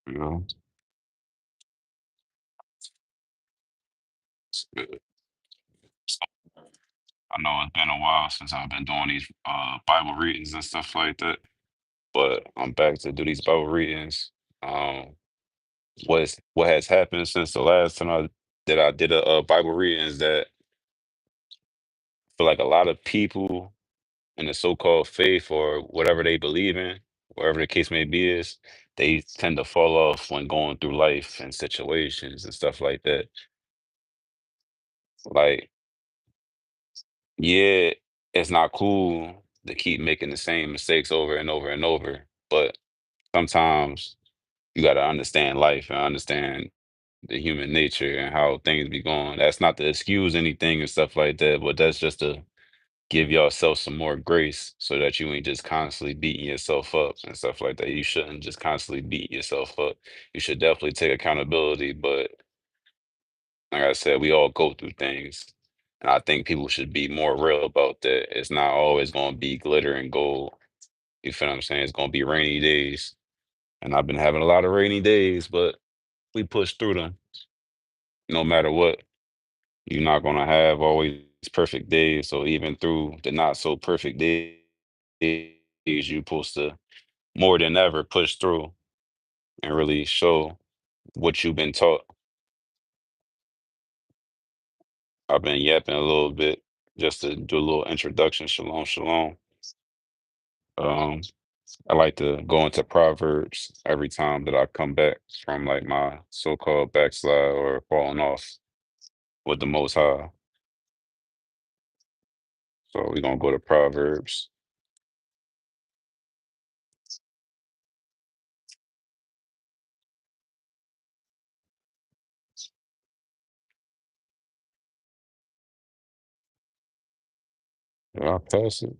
You know, it's good. So, I know it's been a while since I've been doing these Bible readings and stuff like that, but I'm back to do these Bible readings. Um, what has happened since the last time I did a, Bible reading is that I feel like a lot of people in the so-called faith or whatever they believe in, whatever the case may be, is they tend to fall off when going through life and situations and stuff like that. Like, yeah, it's not cool to keep making the same mistakes over and over and over, but sometimes you got to understand life and understand the human nature and how things be going. That's not to excuse anything and stuff like that, but that's just to give yourself some more grace so that you ain't just constantly beating yourself up and stuff like that. You shouldn't just constantly beat yourself up. You should definitely take accountability, but like I said, we all go through things. And I think people should be more real about that. It's not always going to be glitter and gold. You feel what I'm saying? It's going to be rainy days. And I've been having a lot of rainy days, but we push through them no matter what. You're not going to have always perfect days. So even through the not so perfect days, you're supposed to more than ever push through and really show what you've been taught. I've been yapping a little bit just to do a little introduction. Shalom, shalom. Um, I like to go into Proverbs every time that I come back from like my so-called backslide or falling off with the Most High. So we're gonna go to Proverbs. I'll pass it.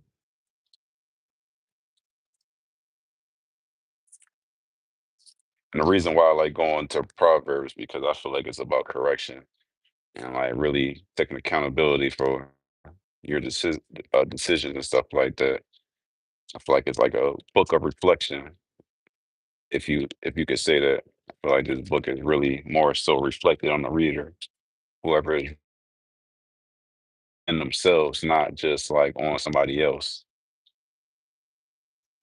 And the reason why I like going to Proverbs because I feel like it's about correction and like really taking accountability for your decisions and stuff like that. I feel like it's like a book of reflection, if you could say that. I feel like this book is really more so reflected on the reader, whoever is in themselves, not just like on somebody else.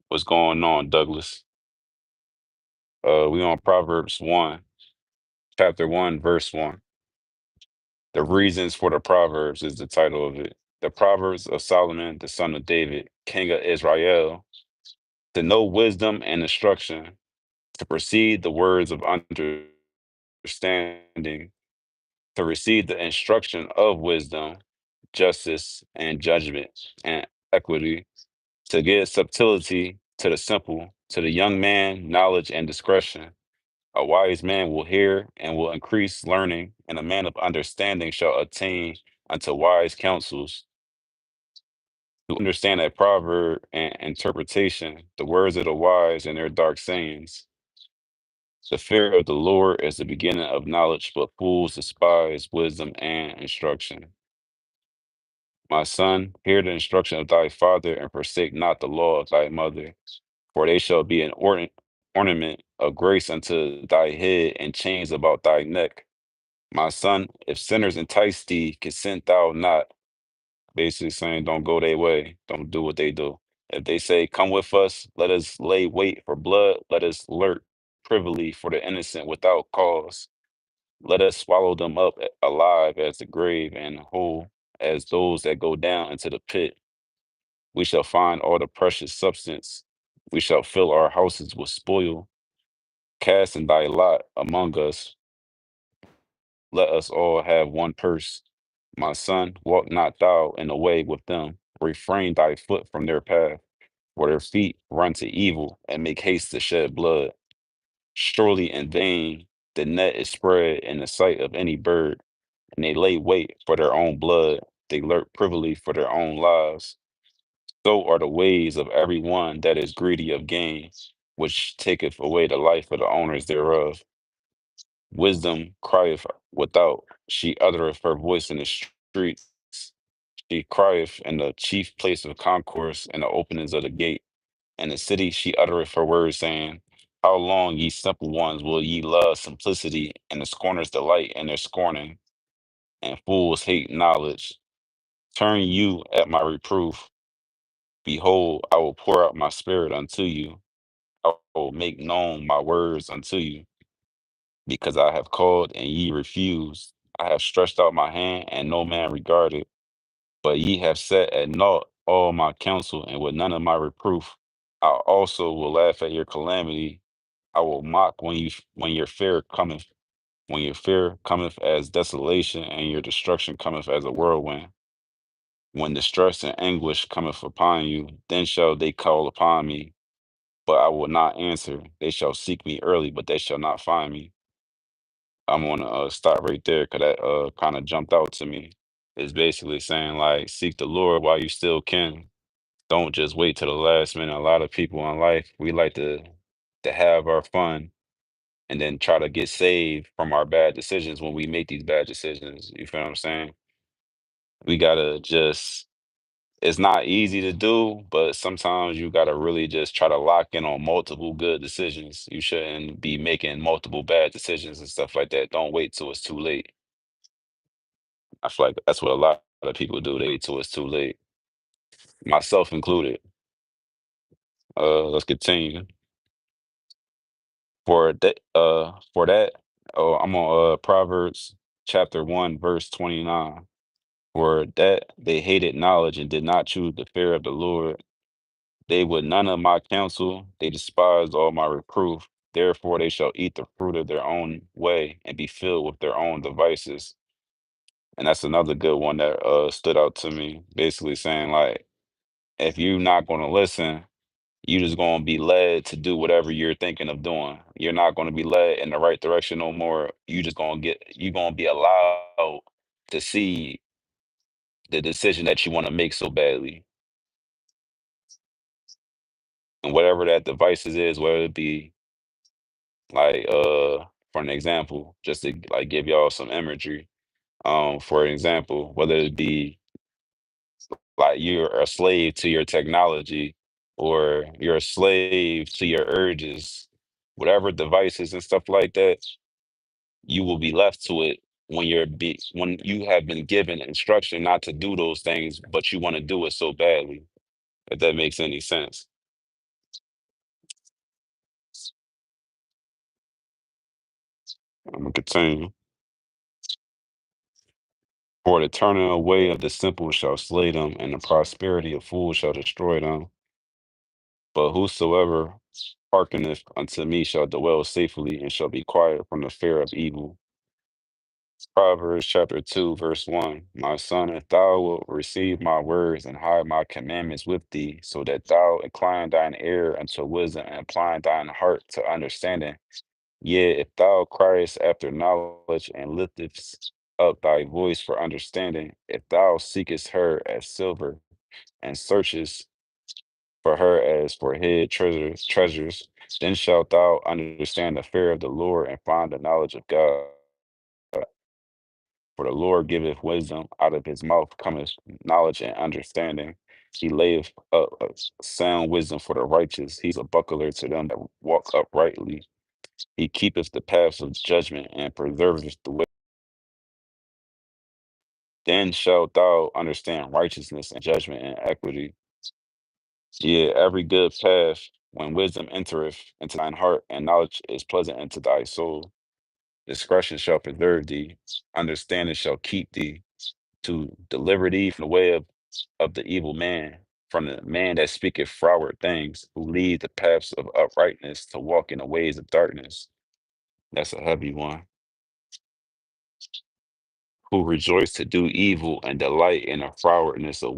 What's going on, Douglas? We on Proverbs 1, chapter 1, verse 1. The reasons for the Proverbs is the title of it. The Proverbs of Solomon, the son of David, king of Israel, to know wisdom and instruction, to perceive the words of understanding, to receive the instruction of wisdom, justice, and judgment, and equity, to give subtlety to the simple, to the young man, knowledge and discretion. A wise man will hear and will increase learning, and a man of understanding shall attain unto wise counsels. To understand a proverb and interpretation, the words of the wise and their dark sayings. The fear of the Lord is the beginning of knowledge, but fools despise wisdom and instruction. My son, hear the instruction of thy father, and forsake not the law of thy mother, for they shall be an ornament of grace unto thy head, and chains about thy neck. My son, if sinners entice thee, consent thou not. Basically saying, don't go their way, don't do what they do. If they say, come with us, let us lay wait for blood, let us lurk privily for the innocent without cause. Let us swallow them up alive as the grave and whole as those that go down into the pit. We shall find all the precious substance. We shall fill our houses with spoil. Cast in thy lot among us. Let us all have one purse. My son, walk not thou in the way with them. Refrain thy foot from their path, for their feet run to evil and make haste to shed blood. Surely in vain the net is spread in the sight of any bird, and they lay wait for their own blood. They lurk privily for their own lives. So are the ways of every one that is greedy of gain, which taketh away the life of the owners thereof. Wisdom crieth without, she uttereth her voice in the streets. She crieth in the chief place of concourse and the openings of the gate. In the city she uttereth her words, saying, How long, ye simple ones, will ye love simplicity, and the scorners delight in their scorning, and fools hate knowledge? Turn you at my reproof. Behold, I will pour out my spirit unto you. I will make known my words unto you, because I have called and ye refused. I have stretched out my hand and no man regarded. But ye have set at naught all my counsel and with none of my reproof. I also will laugh at your calamity. I will mock when your fear cometh, when your fear cometh as desolation and your destruction cometh as a whirlwind. When distress and anguish cometh upon you, then shall they call upon me, but I will not answer. They shall seek me early, but they shall not find me. I'm gonna stop right there because that kind of jumped out to me. It's basically saying like seek the Lord while you still can. Don't just wait till the last minute. A lot of people in life, we like to have our fun and then try to get saved from our bad decisions when we make these bad decisions. You feel what I'm saying? We gotta just it's not easy to do, but sometimes you gotta really just try to lock in on multiple good decisions. You shouldn't be making multiple bad decisions and stuff like that. Don't wait till it's too late. I feel like that's what a lot of people do. They wait till it's too late, myself included. Let's continue. For that, oh, I'm on Proverbs chapter 1, verse 29. For that they hated knowledge and did not choose the fear of the Lord. They would none of my counsel, they despised all my reproof. Therefore they shall eat the fruit of their own way and be filled with their own devices. And that's another good one that stood out to me. Basically saying like, if you're not gonna listen, you just gonna be led to do whatever you're thinking of doing. You're not gonna be led in the right direction no more. You gonna be allowed to see the decision that you want to make so badly. And whatever that devices is, whether it be like for an example, just to like give y'all some imagery. For an example, whether it be like you're a slave to your technology or you're a slave to your urges, whatever devices and stuff like that, you will be left to it when you have been given instruction not to do those things, but you want to do it so badly, if that makes any sense. I'm gonna continue. For the turning away of the simple shall slay them, and the prosperity of fools shall destroy them. But whosoever hearkeneth unto me shall dwell safely, and shall be quiet from the fear of evil. Proverbs chapter 2, verse 1. My son, if thou wilt receive my words and hide my commandments with thee, so that thou incline thine ear unto wisdom and incline thine heart to understanding. Yea, if thou criest after knowledge and liftest up thy voice for understanding, if thou seekest her as silver and searchest for her as for hid treasures, then shalt thou understand the fear of the Lord and find the knowledge of God. For the Lord giveth wisdom, out of his mouth cometh knowledge and understanding. He layeth up a sound wisdom for the righteous. He's a buckler to them that walk uprightly. He keepeth the paths of judgment and preserveth the way. Then shalt thou understand righteousness and judgment and equity. Yea, every good path, when wisdom entereth into thine heart, and knowledge is pleasant unto thy soul. Discretion shall preserve thee, understanding shall keep thee, to deliver thee from the way of the evil man, from the man that speaketh froward things, who lead the paths of uprightness to walk in the ways of darkness. That's a heavy one. Who rejoice to do evil and delight in the frowardness of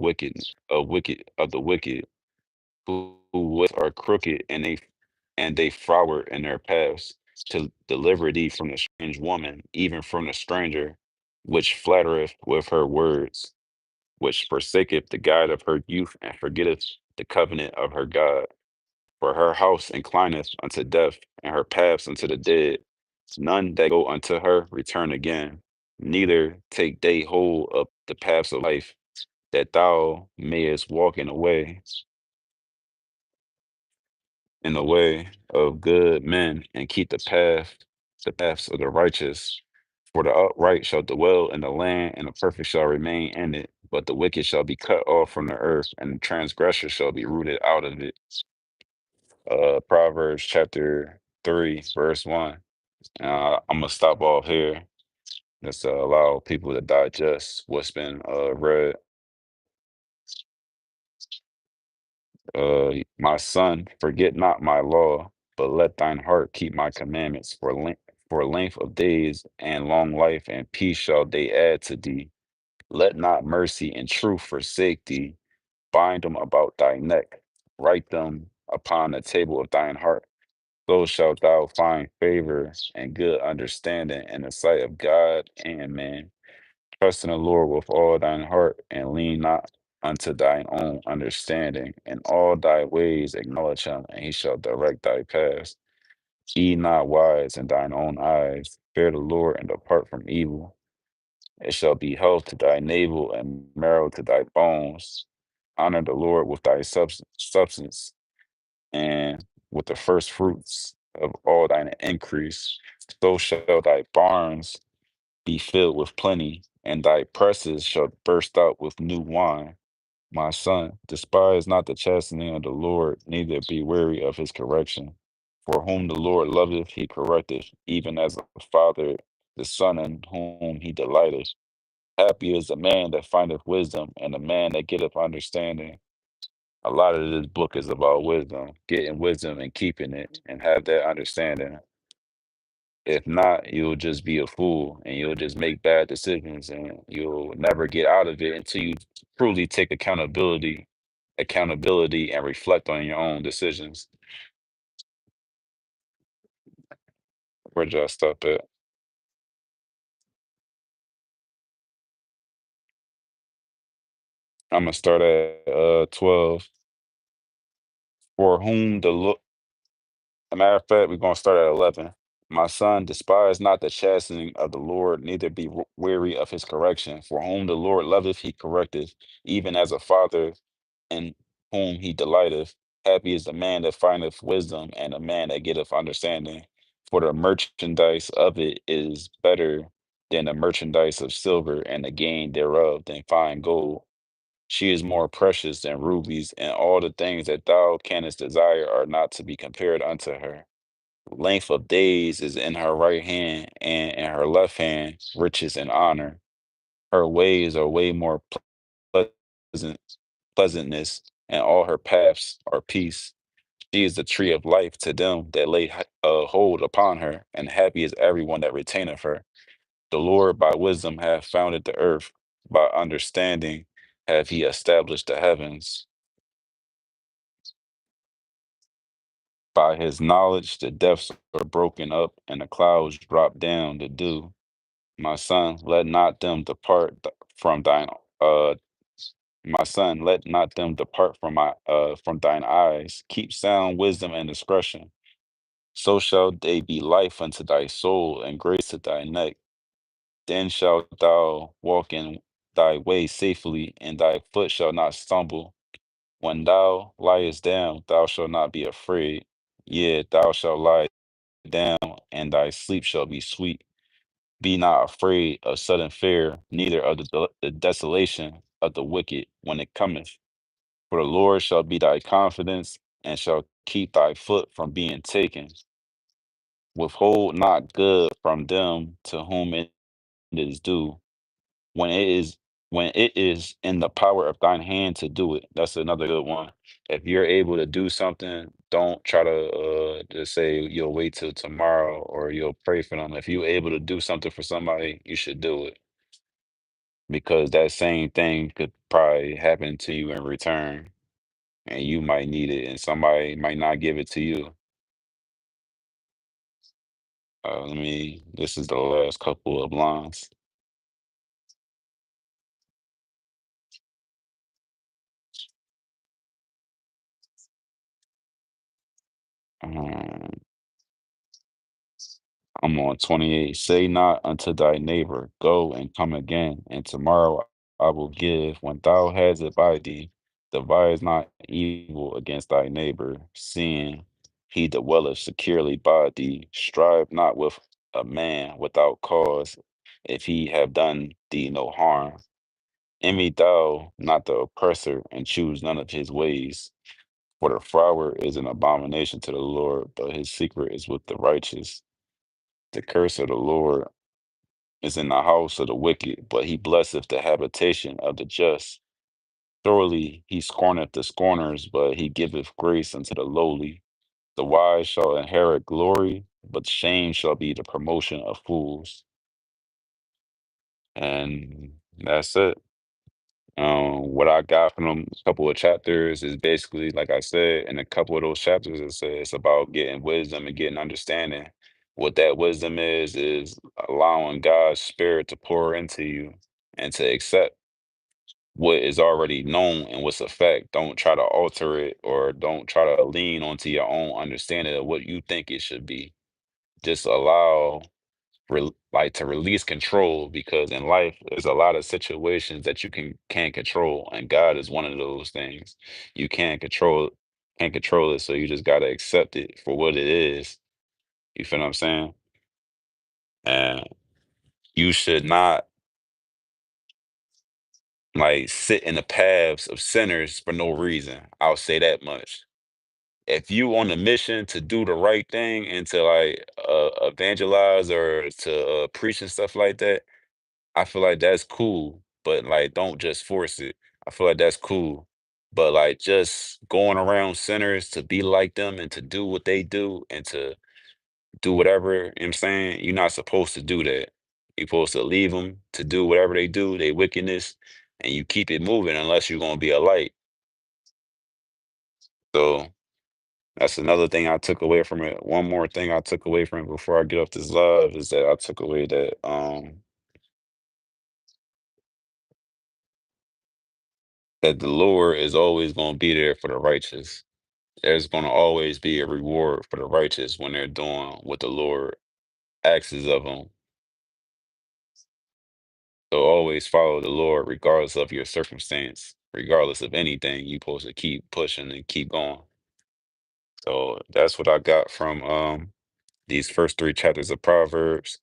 the wicked, who ways are crooked and they froward in their paths, to deliver thee from the strange woman, even from the stranger, which flattereth with her words, which forsaketh the guide of her youth and forgetteth the covenant of her God. For her house inclineth unto death, and her paths unto the dead. None that go unto her return again, neither take they hold of the paths of life, that thou mayest walk in a way. in the way of good men and keep the paths of the righteous. For the upright shall dwell in the land, and the perfect shall remain in it. But the wicked shall be cut off from the earth, and the transgressor shall be rooted out of it. Proverbs chapter 3, verse 1. I'm gonna stop off here. Just to allow people to digest what's been read. My son, forget not my law, but let thine heart keep my commandments. For length of days and long life and peace shall they add to thee. Let not mercy and truth forsake thee. Bind them about thy neck. Write them upon the table of thine heart. So shalt thou find favor and good understanding in the sight of God and man. Trust in the Lord with all thine heart, and lean not unto thine own understanding. In all thy ways acknowledge him, and he shall direct thy paths. Be not wise in thine own eyes. Fear the Lord and depart from evil. It shall be health to thy navel and marrow to thy bones. Honor the Lord with thy substance and with the first fruits of all thine increase. So shall thy barns be filled with plenty, and thy presses shall burst out with new wine. My son, despise not the chastening of the Lord, neither be weary of his correction. For whom the Lord loveth, he correcteth, even as a father the son in whom he delighteth. Happy is the man that findeth wisdom, and the man that getteth understanding. A lot of this book is about wisdom, getting wisdom and keeping it, and have that understanding. If not, you'll just be a fool and you'll just make bad decisions and you'll never get out of it until you truly take accountability and reflect on your own decisions. Where'd y'all stop at? I'm gonna start at 12. For whom the look a matter of fact, we're gonna start at 11. My son, despise not the chastening of the Lord, neither be weary of his correction. For whom the Lord loveth, he correcteth, even as a father in whom he delighteth. Happy is the man that findeth wisdom, and the man that getteth understanding. For the merchandise of it is better than the merchandise of silver, and the gain thereof than fine gold. She is more precious than rubies, and all the things that thou canst desire are not to be compared unto her. Length of days is in her right hand, and in her left hand riches and honor. Her ways are way more pleasant pleasantness, and all her paths are peace. She is the tree of life to them that lay hold upon her, and happy is everyone that retaineth her. The Lord by wisdom hath founded the earth, by understanding hath he established the heavens. By his knowledge the depths are broken up, and the clouds drop down the dew. My son, let not them depart from thine my son, let not them depart from thine eyes. Keep sound wisdom and discretion. So shall they be life unto thy soul and grace to thy neck. Then shalt thou walk in thy way safely, and thy foot shall not stumble. When thou liest down, thou shalt not be afraid. Yea, thou shalt lie down, and thy sleep shall be sweet. Be not afraid of sudden fear, neither of the desolation of the wicked when it cometh. For the Lord shall be thy confidence, and shall keep thy foot from being taken. Withhold not good from them to whom it is due, when it is in the power of thine hand to do it. That's another good one. If you're able to do something, don't try to just say you'll wait till tomorrow or you'll pray for them. If you're able to do something for somebody, you should do it because that same thing could probably happen to you in return, and you might need it, and somebody might not give it to you. This is the last couple of lines. Um, I'm on 28. Say not unto thy neighbor, go and come again, and tomorrow I will give when thou hast it by thee. Devise not evil against thy neighbor, sin. he dwelleth securely by thee. Strive not with a man without cause, if he have done thee no harm. Envy thou not the oppressor, and choose none of his ways. For the froward is an abomination to the Lord, but his secret is with the righteous. The curse of the Lord is in the house of the wicked, but he blesseth the habitation of the just. Surely he scorneth the scorners, but he giveth grace unto the lowly. The wise shall inherit glory, but shame shall be the promotion of fools. And that's it. What I got from them couple of chapters is basically, like I said, in a couple of those chapters, it says it's about getting wisdom and getting understanding. What that wisdom is allowing God's spirit to pour into you and to accept what is already known and what's a fact. Don't try to alter it or don't try to lean onto your own understanding of what you think it should be. Just allow like to release control because in life there's a lot of situations that you can't control and God is one of those things. You can't control it, so you just gotta accept it for what it is. You feel what I'm saying? And you should not like sit in the paths of sinners for no reason. I'll say that much. If you on a mission to do the right thing and to like evangelize or to preach and stuff like that, I feel like that's cool, but like don't just force it. I feel like that's cool. But like just going around sinners to be like them and to do what they do and to do whatever, you know what I'm saying? You're not supposed to do that. You're supposed to leave them to do whatever they do, they wickedness, and you keep it moving unless you're gonna be a light. So that's another thing I took away from it. One more thing I took away from it before I get off this live is that I took away that the Lord is always gonna be there for the righteous. There's going to always be a reward for the righteous when they're doing what the Lord asks of them. So always follow the Lord regardless of your circumstance, regardless of anything. You're supposed to keep pushing and keep going. So that's what I got from these first three chapters of Proverbs.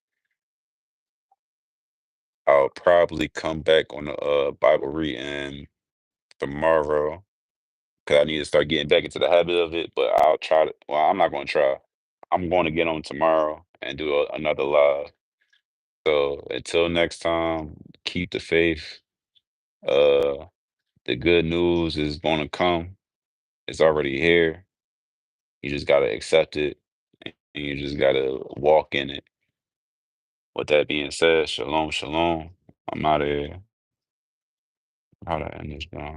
I'll probably come back on the Bible reading tomorrow because I need to start getting back into the habit of it. But I'll try to. Well, I'm not going to try. I'm going to get on tomorrow and do another live. So until next time, keep the faith. Uh, the good news is going to come. It's already here. You just got to accept it and you just got to walk in it. With that being said, shalom, shalom. I'm out of here. How to end this, bro?